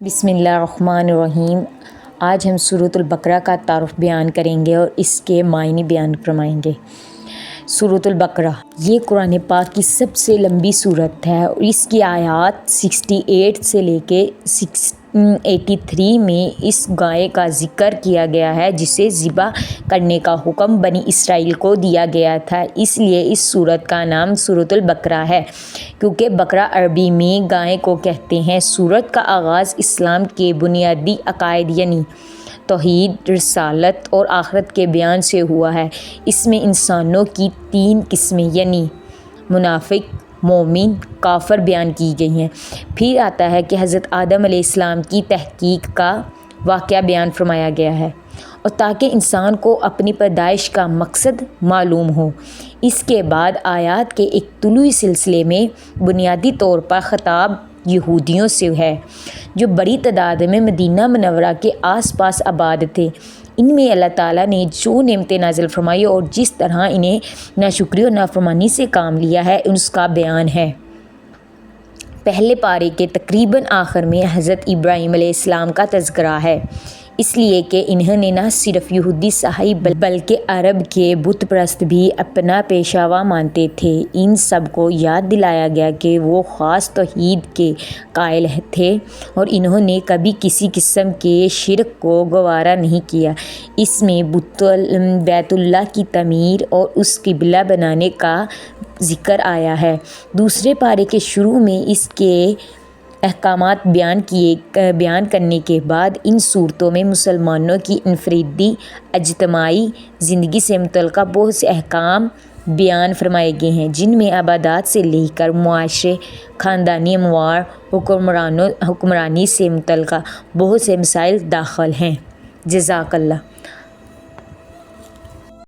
بسم اللہ الرحمن الرحیم۔ آج ہم سورۃ البقرہ کا تعارف بیان کریں گے اور اس کے معنی بیان فرمائیں گے۔ سورۃ البقرہ یہ قرآن پاک کی سب سے لمبی سورت ہے اور اس کی آیات 68 سے لے کے 83 میں اس گائے کا ذکر کیا گیا ہے جسے ذبح کرنے کا حکم بنی اسرائیل کو دیا گیا تھا۔ اس لیے اس سورت کا نام سورۃ البقرہ ہے کیونکہ بقرہ عربی میں گائے کو کہتے ہیں۔ سورت کا آغاز اسلام کے بنیادی عقائد یعنی توحید، رسالت اور آخرت کے بیان سے ہوا ہے۔ اس میں انسانوں کی 3 قسمیں یعنی منافق، مومن، کافر بیان کی گئی ہیں۔ پھر آتا ہے کہ حضرت آدم علیہ السلام کی تحقیق کا واقعہ بیان فرمایا گیا ہے اور تاکہ انسان کو اپنی پیدائش کا مقصد معلوم ہو۔ اس کے بعد آیات کے ایک طویل سلسلے میں بنیادی طور پر خطاب یہودیوں سے ہے جو بڑی تعداد میں مدینہ منورہ کے آس پاس آباد تھے۔ ان میں اللہ تعالیٰ نے جو نعمتیں نازل فرمائی اور جس طرح انہیں ناشکری اور نافرمانی سے کام لیا ہے اس کا بیان ہے۔ پہلے پارے کے تقریباً آخر میں حضرت ابراہیم علیہ السلام کا تذکرہ ہے، اس لیے کہ انہوں نے نہ صرف یہودی صحیح بلکہ عرب کے بت پرست بھی اپنا پیشوا مانتے تھے۔ ان سب کو یاد دلایا گیا کہ وہ خاص توحید کے قائل تھے اور انہوں نے کبھی کسی قسم کے شرک کو گوارا نہیں کیا۔ اس میں بیت اللہ کی تعمیر اور اس قبلہ بنانے کا ذکر آیا ہے۔ دوسرے پارے کے شروع میں اس کے احکامات بیان کرنے کے بعد ان صورتوں میں مسلمانوں کی انفرادی اجتماعی زندگی سے متعلقہ بہت سے احکام بیان فرمائے گئے ہیں جن میں عبادات سے لے کر معاشرے، خاندانی امور، حکمرانی سے متعلقہ بہت سے مسائل داخل ہیں۔ جزاک اللہ۔